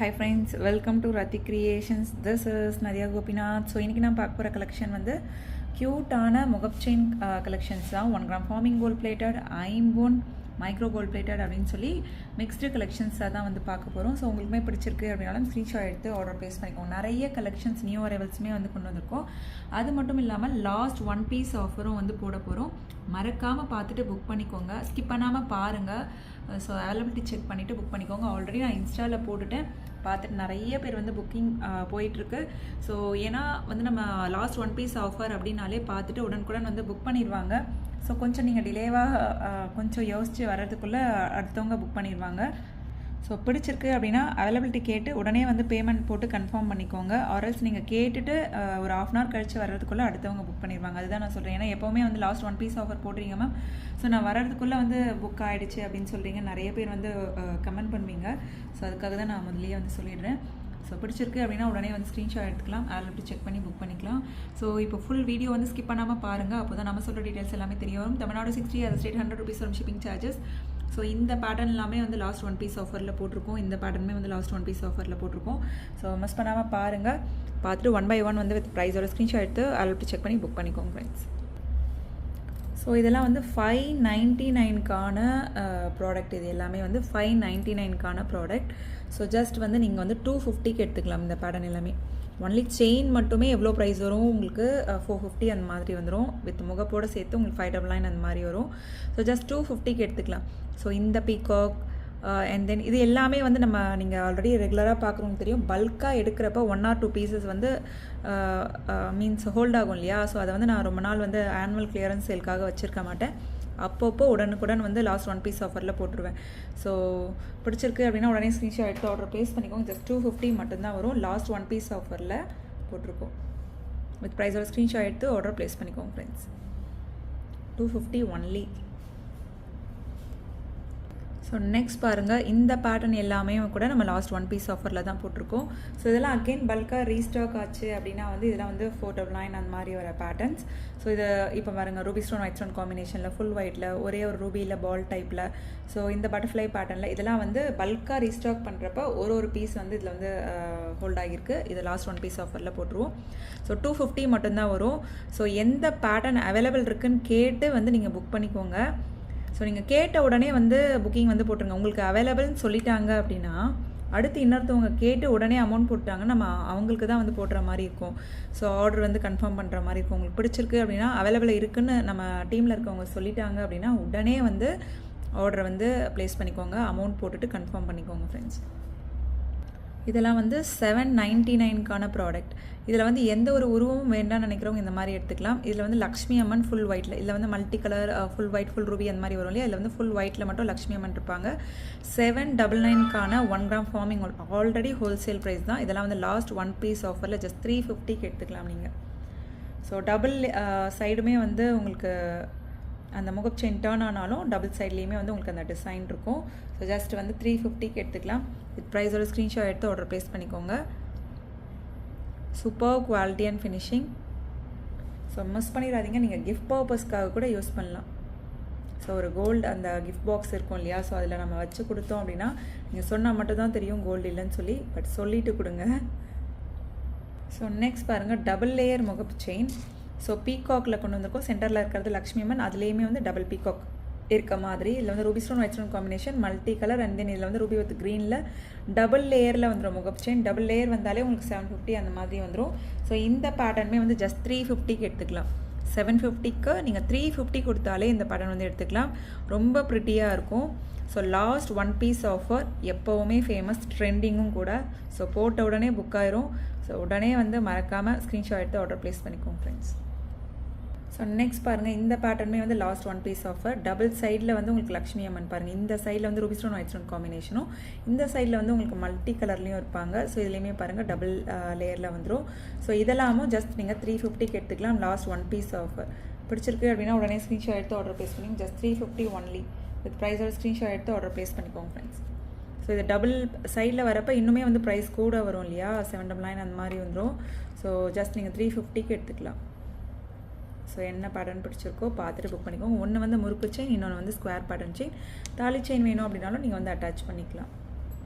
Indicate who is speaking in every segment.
Speaker 1: Hi friends, welcome to Rati Creations. This is Nadia Gopinath. So இன்னைக்கு நான் பார்க்க போகிற கலெக்ஷன் வந்து க்யூட்டான முகப் செயின் கலெக்ஷன்ஸ் தான். 1 gram forming gold plated, Impon micro gold plated அப்படின்னு சொல்லி மிக்ஸ்டு கலெக்ஷன்ஸாக தான் வந்து பார்க்க போகிறோம். ஸோ உங்களுக்குமே பிடிச்சிருக்கு அப்படின்னாலும் ஸ்க்ரீன்ஷாட் எடுத்து ஆர்டர் ப்ளேஸ் பண்ணிக்கோங்க. நிறைய கலெக்ஷன்ஸ் நியூ அரைவல்ஸுமே வந்து கொண்டு வந்திருக்கோம். அது மட்டும் இல்லாமல் லாஸ்ட் 1 பீஸ் ஆஃபரும் வந்து போட போகிறோம். மறக்காமல் பார்த்துட்டு புக் பண்ணிக்கோங்க, ஸ்கிப் பண்ணாமல் பாருங்கள். ஸோ அவைலபிலிட்டி செக் பண்ணிவிட்டு புக் பண்ணிக்கோங்க. ஆல்ரெடி நான் இன்ஸ்டாவில் போட்டுட்டேன், பார்த்துட்டு நிறைய பேர் வந்து புக்கிங் போயிட்டுருக்கு. ஸோ ஏன்னா வந்து நம்ம லாஸ்ட் 1 பீஸ் ஆஃபர் அப்படின்னாலே பார்த்துட்டு உடனுக்குடன் வந்து புக் பண்ணிடுவாங்க. ஸோ கொஞ்சம் நீங்கள் டிலேவாக கொஞ்சம் யோசித்து வர்றதுக்குள்ளே அடுத்தவங்க புக் பண்ணிடுவாங்க. ஸோ பிடிச்சிருக்கு அப்படின்னா அவைலபிலிட்டி கேட்டு உடனே வந்து பேமெண்ட் போட்டு கன்ஃபார்ம் பண்ணிக்கோங்க. ஆர்எல்ஸ் நீங்கள் கேட்டுட்டு ஒரு ½ hour கழிச்சு வர்றதுக்குள்ளே அடுத்தவங்க புக் பண்ணிடுவாங்க. அதுதான் நான் சொல்கிறேன். ஏன்னா எப்போவுமே வந்து லாஸ்ட் 1 பீஸ் ஆஃபர் போடுறீங்க மேம், ஸோ நான் வர்றதுக்குள்ளே வந்து புக் ஆகிடுச்சு அப்படின்னு சொல்கிறீங்க. நிறைய பேர் வந்து கமெண்ட் பண்ணுவீங்க. ஸோ அதுக்காக தான் நான் முதல்லயே வந்து சொல்லிடுறேன். ஸோ பிடிச்சிருக்கு அப்படின்னா உடனே வந்து ஸ்க்ரீன்ஷாட் எடுத்துக்கலாம், அவைலபிலிட்டி செக் பண்ணி புக் பண்ணிக்கலாம். ஸோ இப்போ ஃபுல் வீடியோ வந்து ஸ்கிப் பண்ணாமல் பாருங்கள், அப்போ தான் நம்ம சொல்கிற டீட்டெயில்ஸ் எல்லாமே தெரிய வரும். தமிழ்நாடு 60, அதர் ஸ்டேட் 100 rupees வரும் ஷிப்பிங் சார்ஜஸ். ஸோ இந்த பேட்டர்ன் எல்லாமே வந்து லாஸ்ட் 1 பீஸ் ஆஃபரில் போட்டிருக்கோம். இந்த பேட்டர்னுமே வந்து லாஸ்ட் 1 பீஸ் ஆஃபரில் போட்டிருக்கோம். ஸோ மிஸ் பண்ணாமல் பாருங்கள். பார்த்துட்டு 1 by 1 வந்து வித் ப்ரைஸோட ஸ்க்ரீன்ஷாட் எடுத்து அவைலபிலிட்டி செக் பண்ணி புக் பண்ணிக்கோங்க ஃப்ரெண்ட்ஸ். ஸோ இதெல்லாம் வந்து 599க்கான ப்ராடக்ட். இது எல்லாமே வந்து 599க்கான ப்ராடக்ட். ஸோ ஜஸ்ட் வந்து நீங்கள் வந்து 250க்கு எடுத்துக்கலாம். இந்த பேட்டர்ன் எல்லாமே ஒன்லி செயின் மட்டுமே எவ்வளோ ப்ரைஸ் வரும் உங்களுக்கு, 450 அந்த மாதிரி வந்துடும். வித் முகப்போடு சேர்த்து உங்களுக்கு 599 அந்த மாதிரி வரும். ஸோ ஜஸ்ட் 250க்கு எடுத்துக்கலாம். ஸோ இந்த பீகாக் அண்ட் தென் இது எல்லாமே வந்து நீங்கள் ஆல்ரெடி ரெகுலராக பார்க்குறவங்க தெரியும். பல்காக எடுக்கிறப்ப 1 or 2 பீசஸ் வந்து மீன்ஸ் ஹோல்ட் ஆகும் இல்லையா. ஸோ அதை வந்து நான் ரொம்ப நாள் வந்து ஆனுவல் கிளியரன்ஸ் சேல்க்காக வச்சுருக்க மாட்டேன். அப்பப்போ உடனுக்குடன் வந்து லாஸ்ட் 1 பீஸ் ஆஃபரில் போட்டுருவேன். ஸோ பிடிச்சிருக்கு அப்படின்னா உடனே ஸ்க்ரீன்ஷாட் எடுத்து ஆர்டர் ப்ளேஸ் பண்ணிக்கோங்க. ஜஸ்ட் 250 மட்டும்தான் வரும். லாஸ்ட் 1 பீஸ் ஆஃபரில் போட்டிருக்கோம். வித் ப்ரைஸோட ஸ்க்ரீன்ஷாட் எடுத்து ஆர்டர் ப்ளேஸ் பண்ணிக்கோங்க ஃப்ரெண்ட்ஸ். 250 ஒன்லி. ஸோ நெக்ஸ்ட் பாருங்கள், இந்த பேட்டர்ன் எல்லாமே கூட நம்ம லாஸ்ட் 1 பீஸ் ஆஃபரில் தான் போட்டிருக்கோம். ஸோ இதெல்லாம் அகெயின் பல்காக ரீஸ்டாக் ஆச்சு அப்படின்னா வந்து இதெல்லாம் வந்து 499 அந்த மாதிரி வர பேட்டர்ன்ஸ். ஸோ இது இப்போ பாருங்கள், ரூபி ஸ்டோன் ஒயிட் ஸ்டோன் காம்பினேஷனில் ஃபுல் ஒயிட்டில் ஒரே ஒரு ரூபியில் பால் டைப்பில். ஸோ இந்த பட்டர்ஃப்ளை பேட்டர்னில் இதெல்லாம் வந்து பல்காக ரீஸ்டாக் பண்ணுறப்ப ஒரு பீஸ் வந்து இதில் வந்து ஹோல்ட் ஆகியிருக்கு. இது லாஸ்ட் 1 பீஸ் ஆஃபரில் போட்டுருவோம். ஸோ 250 மட்டும்தான் வரும். ஸோ எந்த பேட்டர்ன் அவைலபிள் இருக்குன்னு கேட்டு வந்து நீங்கள் புக் பண்ணிக்கோங்க. ஸோ நீங்கள் கேட்ட உடனே வந்து புக்கிங் வந்து போட்டுருங்க. உங்களுக்கு அவைலபிள்னு சொல்லிட்டாங்க அப்படின்னா அடுத்து இன்னொருத்தவங்க கேட்டு உடனே அமௌண்ட் போட்டாங்க நம்ம அவங்களுக்கு தான் வந்து போடுற மாதிரி இருக்கும். ஸோ ஆர்டர் வந்து கன்ஃபார்ம் பண்ணுற மாதிரி இருக்கும். உங்களுக்கு பிடிச்சிருக்கு அப்படின்னா அவைலபிள் இருக்குன்னு நம்ம டீமில் இருக்கவங்க சொல்லிட்டாங்க அப்படின்னா உடனே வந்து ஆர்டரை வந்து ப்ளேஸ் பண்ணிக்கோங்க, அமௌண்ட் போட்டுட்டு கன்ஃபார்ம் பண்ணிக்கோங்க ஃப்ரெண்ட்ஸ். இதெல்லாம் வந்து 799க்கான ப்ராடக்ட். இதில் வந்து எந்த ஒரு உருவமும் வேண்டாம்னு நினைக்கிறவங்க இந்த மாதிரி எடுத்துக்கலாம். இதில் வந்து லக்ஷ்மி அம்மன் ஃபுல் ஒயிட்டில், இதில் வந்து multi colour full white full Ruby அந்த மாதிரி வரும் இல்லையா. இதில் வந்து ஃபுல் ஒயிட்டில் மட்டும் லக்ஷ்மி அம்மன் இருப்பாங்க. 799க்கான 1 gram forming already wholesale price தான். இதெல்லாம் வந்து லாஸ்ட் 1 பீஸ் ஆஃபரில் ஜஸ்ட் 350க்கு எடுத்துக்கலாம் நீங்கள். ஸோ டபுள் சைடுமே வந்து உங்களுக்கு அந்த முகப் செயின் டர்ன் ஆனாலும் டபுள் சைட்லேயுமே வந்து உங்களுக்கு அந்த டிசைன் இருக்கும். ஸோ ஜஸ்ட் வந்து 350க்கு எடுத்துக்கலாம். வித் ப்ரைஸோட ஸ்க்ரீன்ஷாட் எடுத்து ஆர்டர் ப்ளேஸ் பண்ணிக்கோங்க. Super quality and finishing. So miss பண்ணிடாதீங்க. நீங்கள் கிஃப்ட் பர்பஸ்க்காக கூட யூஸ் பண்ணலாம். ஸோ ஒரு கோல்டு அந்த கிஃப்ட் பாக்ஸ் இருக்கும் இல்லையா, ஸோ அதில் நம்ம வச்சு கொடுத்தோம் அப்படின்னா நீங்கள் சொன்னால் மட்டும் தான் தெரியும் கோல்டு இல்லைன்னு சொல்லி, பட் சொல்லிட்டு கொடுங்க. ஸோ நெக்ஸ்ட் பாருங்கள், டபுள் லேயர் முகப்பு செயின். ஸோ பீகாக்கில் கொண்டு வந்திருக்கோம். சென்டரில் இருக்கிறது லக்ஷ்மி அம்மன், அதுலேயுமே வந்து டபுள் பீகாக் இருக்க மாதிரி. இதில் வந்து Ruby stone white stone combination multi colour and then இதில் வந்து ரூபி வித் க்ரீனில் டபுள் லேயரில் வந்துடும் முகப் செயின். டபுள் லேயர் வந்தாலே உங்களுக்கு 750 அந்த மாதிரி வந்துடும். ஸோ இந்த பேட்டர்னுமே வந்து ஜஸ்ட் 350க்கு எடுத்துக்கலாம். 750க்கு நீங்கள் 350 கொடுத்தாலே இந்த பேட்டர்ன் வந்து எடுத்துக்கலாம். ரொம்ப ப்ரிட்டியாக இருக்கும். ஸோ லாஸ்ட் 1 பீஸ் ஆஃபர் எப்போவுமே ஃபேமஸ், ட்ரெண்டிங்கும் கூட. ஸோ போட்ட உடனே புக் ஆயிரும். ஸோ உடனே வந்து மறக்காமல் ஸ்க்ரீன்ஷாட் எடுத்து ஆர்டர் ப்ளேஸ் பண்ணிக்கோங்க ஃப்ரெண்ட்ஸ். ஸோ நெக்ஸ்ட் பாருங்கள், இந்த பேட்டர்னுமே வந்து லாஸ்ட் 1 பீஸ் ஆஃபர். டபுள் சைடில் வந்து உங்களுக்கு லக்ஷ்மி அம்மன் பாருங்கள். இந்த சைடில் வந்து ரூபி ஸ்டோன் ஒயிட் ஸ்டோன் காம்பினேஷனும், இந்த சைடில் வந்து உங்களுக்கு மல்டி கலர்லேயும் இருப்பாங்க. ஸோ இதுலேயுமே பாருங்கள் டபுள் லேயரில் வந்துடும். ஸோ இதெல்லாமும் ஜஸ்ட் நீங்கள் 350க்கு எடுத்துக்கலாம். Last 1 piece offer. பிடிச்சிருக்கு அப்படின்னா உடனே ஸ்க்ரீன்ஷாட் எடுத்து ஆர்டர் ப்ளேஸ் பண்ணி ஜஸ்ட் 350 ஒன்லி. வித் ப்ரைஸோட ஸ்க்ரீன்ஷாட் எடுத்து ஆர்டர் ப்ளேஸ் பண்ணிக்கோங்க ஃப்ரெண்ட்ஸ். ஸோ இது டபுள் சைடில் வரப்போ இன்னுமே வந்து ப்ரைஸ் கூட வரும் இல்லையா, 799 அந்த மாதிரி வந்துடும். ஸோ ஜஸ்ட் நீங்கள் 350க்கு எடுத்துக்கலாம். ஸோ என்ன பேட்டர்ன் பிடிச்சிருக்கோ பார்த்துட்டு புக் பண்ணிக்கோங்க. ஒன்று வந்து முறுக்கு செயின், இன்னொன்று வந்து ஸ்கொயர் பேட்டர்ன் செயின். தாலி செயின் வேணும் அப்படின்னாலும் நீங்கள் வந்து அட்டாச் பண்ணிக்கலாம்.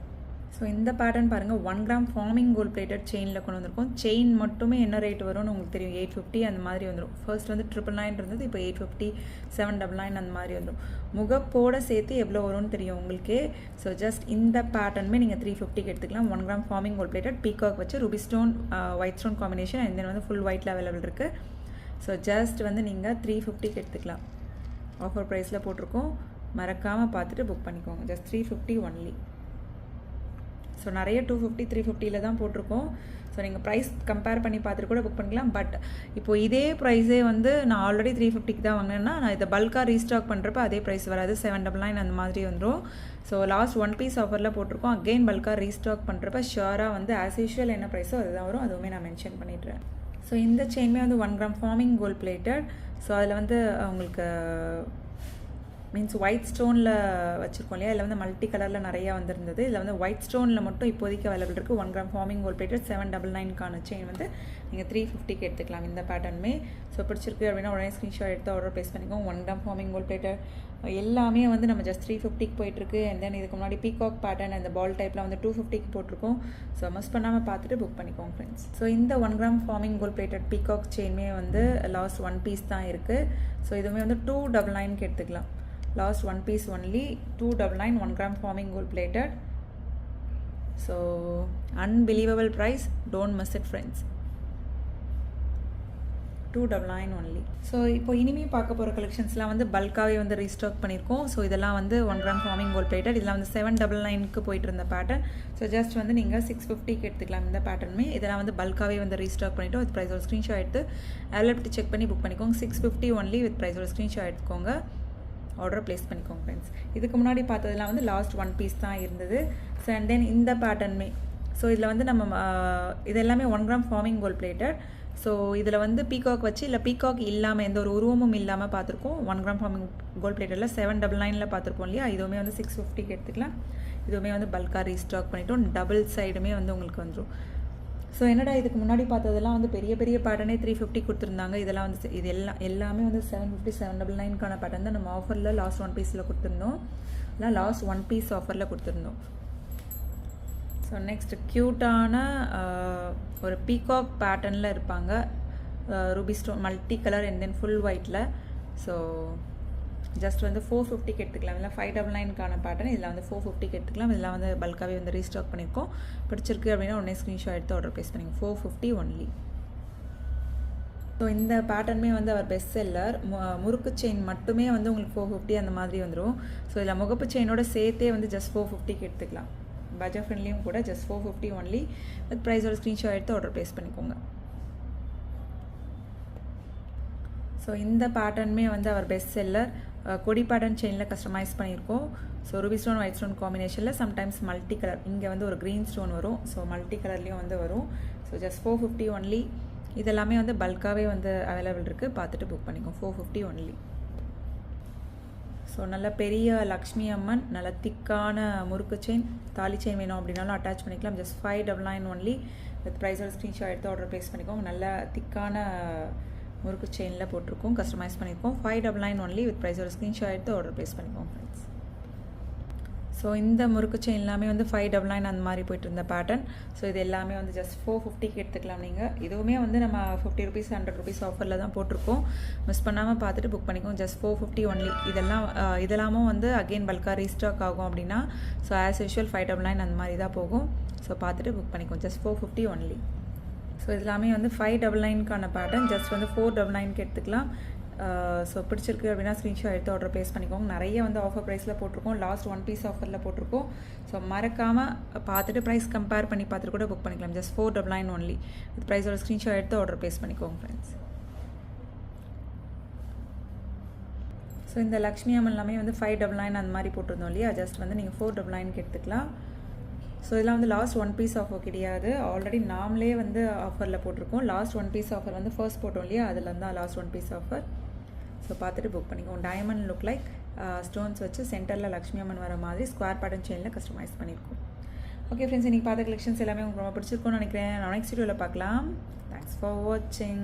Speaker 1: ஸோ இந்த பேட்டர்ன் பாருங்கள் 1 கிராம் ஃபார்மிங் கோல்ட் பிளேட்டட் செயினில் கொண்டு வந்திருக்கோம். செயின் மட்டுமே என்ன ரேட் வரும்னு உங்களுக்கு தெரியும், 850 அந்த மாதிரி வந்துடும். ஃபர்ஸ்ட் வந்து 999 இருந்தது, இப்போ 850, 799 அந்த மாதிரி வந்துடும். முகப்போட சேர்த்து எவ்வளோ வரும்னு தெரியும் உங்களுக்கே. ஸோ ஜஸ்ட் இந்த பேட்டர்னுமே நீங்கள் 350க்கு எடுத்துக்கலாம். 1 gram forming gold plated peacock வச்சு ruby stone white stone combination and then வந்து ஃபுல் ஒயிட்டில் அவைலபிள் இருக்குது. ஸோ ஜஸ்ட் வந்து நீங்கள் 350க்கு எடுத்துக்கலாம். ஆஃபர் ப்ரைஸில் போட்டிருக்கோம், மறக்காமல் பார்த்துட்டு புக் பண்ணிக்கோங்க. Just 350 only. ஸோ நிறைய 250, 350 தான் போட்டிருக்கோம். ஸோ நீங்கள் ப்ரைஸ் கம்பேர் பண்ணி பார்த்துட்டு கூட புக் பண்ணிக்கலாம். பட் இப்போது இதே ப்ரைஸே வந்து நான் ஆல்ரெடி 350க்கு தான் வாங்கினேன்னா நான் இதை பல்காக ரீஸ்டாக் பண்ணுறப்ப அதே ப்ரைஸ் வராது, 799 அந்த மாதிரி வந்துடும். ஸோ லாஸ்ட் 1 பீஸ் ஆஃபரில் போட்டிருக்கோம். அகெயின் பல்காக ரீஸ்டாக் பண்ணுறப்ப ஷியோராக வந்து ஆஸ் யூஷுவல் என்ன ப்ரைஸோ அதுதான் வரும், அதுவுமே நான் மென்ஷன் பண்ணிடுறேன். ஸோ இந்த செயின்மே வந்து 1 gram forming gold plated. So அதில் வந்து உங்களுக்கு மீன்ஸ் ஒயிட் ஸ்டோனில் வச்சுருக்கோம் இல்லையா, இதில் வந்து மல்டி கலரில் நிறையா வந்துருந்தது. இதில் வந்து ஒயிட் ஸ்டோனில் மட்டும் இப்போதைக்கு அவைலபிள் இருக்குது. 1 கிராம் ஃபார்மிங் கோல்ட் பிளேட்டட் 799க்கான செயின் வந்து நீங்கள் 350க்கு எடுத்துக்கலாம் இந்த பேட்டர்னுமே. ஸோ பிடிச்சிருக்கு அப்படின்னா உடனே ஸ்க்ரீன்ஷாட் எடுத்து ஆர்டர் ப்ளேஸ் பண்ணிக்கோங்க. 1 கிராம் ஃபார்மிங் கோல்ட் பிளேட்டட் எல்லாமே வந்து நம்ம ஜஸ்ட் 350க்கு போயிட்டுருக்கு. அண்ட் தென் இதுக்கு முன்னாடி பீகாக் பேட்டர்ன் அந்த பால் டைப்பில் வந்து 250க்கு போட்டிருக்கோம். ஸோ மிஸ் பண்ணாமல் பார்த்துட்டு புக் பண்ணிக்கோங்க ஃப்ரெண்ட்ஸ். ஸோ இந்த 1 gram forming gold plated peacock செயின்மே வந்து லாஸ்ட் 1 பீஸ் தான் இருக்குது. ஸோ இதுவுமே வந்து 299க்கு எடுத்துக்கலாம். Last 1 piece only, 299, 1 gram forming gold plated. So unbelievable price, don't miss it friends. 299 only. So இப்போ இனிமேல் பார்க்க போகிற கலெக்ஷன்ஸ்லாம் வந்து பல்காகவே வந்து ரீஸ்டாக் பண்ணியிருக்கோம். ஸோ இதெல்லாம் வந்து 1 கிராம் ஃபார்மிங் கோல்ட் பிளேட்டட். இதெல்லாம் வந்து 799க்கு போயிட்டு இருந்த பேட்டர்ன். ஸோ ஜஸ்ட் வந்து நீங்கள் 650க்கு எடுத்துக்கலாம் இந்த பேட்டர்னுமே. இதெல்லாம் வந்து பல்காகவே வந்து ரீஸ்டாக் பண்ணிவிட்டோம். வித் ப்ரைஸோட ஸ்க்ரீன்ஷாட் எடுத்து அவைலபிலிட்டி செக் பண்ணி புக் பண்ணிக்கோங்க. 650 ஒன்லி வித் ப்ரைஸோட ஸ்க்ரீன்ஷாட் எடுத்துக்கோங்க, ஆர்டர் ப்ளேஸ் பண்ணிக்கோங்க ஃப்ரெண்ட்ஸ். இதுக்கு முன்னாடி பார்த்ததுலாம் வந்து லாஸ்ட் 1 பீஸ் தான் இருந்தது. ஸோ அண்ட் தென் இந்த பேட்டர்னுமே ஸோ இதில் வந்து நம்ம இது எல்லாமே 1 gram forming gold plated. So இதில் வந்து பீகாக் வச்சு இல்லை பீகாக் இல்லாமல் எந்த ஒரு உருவமும் இல்லாமல் பார்த்துருக்கோம். 1 கிராம் ஃபார்மிங் கோல்ட் பிளேட்டடில் 799ல் பார்த்துருப்போம் இல்லையா, இதுவுமே வந்து 650க்கு எடுத்துக்கலாம். இதுவுமே வந்து பல்காக ரீஸ்டாக் பண்ணிட்டோம். டபுள் சைடுமே வந்து உங்களுக்கு வந்துடும். ஸோ என்னடா இதுக்கு முன்னாடி பார்த்ததெல்லாம் வந்து பெரிய பெரிய பேட்டர்னே 350 கொடுத்துருந்தாங்க. இதெல்லாம் வந்து இது எல்லாமே வந்து 750, 799க்கான பேட்டர்ன் தான் நம்ம ஆஃபரில் லாஸ்ட் 1 பீஸில் கொடுத்துருந்தோம். இதெல்லாம் லாஸ்ட் 1 பீஸ் ஆஃபரில் கொடுத்துருந்தோம். ஸோ நெக்ஸ்ட் க்யூட்டான ஒரு பீகாக் பேட்டர்னில் இருப்பாங்க, Ruby stone multi colour and then full ஒயிட்டில். ஸோ ஜஸ்ட் வந்து 450க்கு எடுத்துக்கலாம். இல்லை 599க்கான பேட்டர்ன் இதில் வந்து 450க்கு எடுத்துக்கலாம். இதெல்லாம் வந்து பல்காகவே வந்து ரீஸ்டாக் பண்ணியிருக்கோம். பிடிச்சிருக்கு அப்படின்னா உடனே ஸ்க்ரீன்ஷாட் எடுத்து ஆர்டர் ப்ளேஸ் பண்ணிங்க. 450 ஒன்லி. ஸோ இந்த பேட்டர்னுமே வந்து அவர் பெஸ்ட் செல்லர். முறுக்கு செயின் மட்டுமே வந்து உங்களுக்கு 450 அந்த மாதிரி வந்துடும். ஸோ இதில் முகப்பு செயினோட சேர்த்தே வந்து ஜஸ்ட் 450க்கு எடுத்துக்கலாம். பட்ஜெட் ஃப்ரெண்ட்லியும் கூட ஜஸ்ட் 450 ஒன்லி வித் ப்ரைஸோட ஸ்க்ரீன்ஷாட் எடுத்து ஆர்டர் ப்ளேஸ் பண்ணிக்கோங்க. ஸோ இந்த பேட்டர்னுமே வந்து அவர் பெஸ்ட் செல்லர். கொடி பேட்டர்ன் செயினில் கஸ்டமைஸ் பண்ணியிருக்கோம். So Ruby stone white stone காம்பினேஷனில் சம்டைம்ஸ் மல்டி கலர், இங்கே வந்து ஒரு க்ரீன் ஸ்டோன் வரும். ஸோ மல்டி கலர்லேயும் வந்து வரும். So just 450 only. இதெல்லாமே வந்து பல்காகவே வந்து அவைலபிள் இருக்குது, பார்த்துட்டு புக் பண்ணிக்கோங்க. 450 ஒன்லி. ஸோ நல்ல பெரிய லக்ஷ்மி அம்மன், நல்ல திக்கான முறுக்கு செயின், தாலி செயின் வேணும் அப்படின்னாலும் அட்டாச் பண்ணிக்கலாம். ஜஸ்ட் 599 ஒன்லி வித் ப்ரைஸோட ஸ்க்ரீன்ஷாட் எடுத்து ஆர்டர் ப்ளேஸ் பண்ணிக்கோங்க. நல்ல திக்கான முறுக்கு செயினில் போட்டிருக்கோம், கஸ்டமைஸ் பண்ணியிருக்கோம். 599 ஒன்லி வித் ப்ரைஸோட ஸ்க்ரீன்ஷாட் எடுத்து ஆர்டர் ப்ளேஸ் பண்ணிக்கோங்க ஃப்ரெண்ட்ஸ். ஸோ இந்த முறுக்கு செயின் எல்லாமே வந்து 599 அந்த மாதிரி போய்ட்டு இருந்த பேட்டர்ன். ஸோ இது எல்லாமே வந்து ஜஸ்ட் 450க்கு எடுத்துக்கலாம் நீங்கள். இதுவுமே வந்து நம்ம 50 ருபீஸ் 100 ருபீஸ் ஆஃபரில் தான் போட்டிருக்கோம். மிஸ் பண்ணாமல் பார்த்துட்டு புக் பண்ணிக்கோங்க. Just 450 only. இதெல்லாமும் வந்து அகெயின் பல்காக ரீஸ்டாக் ஆகும் அப்படின்னா ஸோ ஆஸ் யூஷுவல் 599 அந்த மாதிரி தான் போகும். ஸோ பார்த்துட்டு புக் பண்ணிக்கோங்க. Just 450 only. ஸோ இதெல்லாமே வந்து 599க்கான பேட்டர்ன். ஜஸ்ட் வந்து 499க்கு எடுத்துக்கலாம். ஸோ பிடிச்சிருக்கு அப்படின்னா ஸ்க்ரீன்ஷாட் எடுத்து ஆர்டர் ப்ளேஸ் பண்ணிக்கோங்க. நிறைய வந்து ஆஃபர் ப்ரைஸில் போட்டிருக்கோம். லாஸ்ட் 1 பீஸ் ஆஃபரில் போட்டிருக்கோம். ஸோ மறக்காமல் பார்த்துட்டு ப்ரைஸ் கம்பேர் பண்ணி பார்த்துட்டு கூட புக் பண்ணிக்கலாம். ஜஸ்ட் 499 ஒன்லி வித் ப்ரைஸோட ஸ்க்ரீன்ஷாட் எடுத்து ஆர்டர் ப்ளேஸ் பண்ணிக்கோங்க ஃப்ரெண்ட்ஸ். ஸோ இந்த லக்ஷ்மி அம்மன் எல்லாமே வந்து 599 அந்த மாதிரி போட்டிருந்தோம் இல்லையா, ஜஸ்ட் வந்து நீங்கள் 499க்கு எடுத்துக்கலாம். ஸோ இதெல்லாம் வந்து லாஸ்ட் 1 பீஸ் ஆஃபர் கிடையாது, ஆல்ரெடி நாமளே வந்து ஆஃபரில் போட்டிருக்கோம். லாஸ்ட் 1 பீஸ் ஆஃபர் வந்து ஃபர்ஸ்ட் போட்டோம் இல்லையா, அதில் தான் லாஸ்ட் 1 பீஸ் ஆஃபர். ஸோ பார்த்துட்டு புக் பண்ணிக்கோங்க. டைமண்ட் லுக் லைக் ஸ்டோன்ஸ் வச்சு சென்டரில் லக்ஷ்மி அம்மன் வர மாதிரி ஸ்கொயர் பேட்டர்ன் செயினில் கஸ்டமைஸ் பண்ணியிருக்கோம். ஓகே ஃப்ரெண்ட்ஸ், இன்றைக்கி பார்த்த கலெக்ஷன்ஸ் எல்லாமே உங்களுக்கு ரொம்ப பிடிச்சிருக்கும்னு நினைக்கிறேன். நான் நெக்ஸ்ட் வீடியோவில் பார்க்கலாம். தேங்க்ஸ் ஃபார் வாட்சிங்.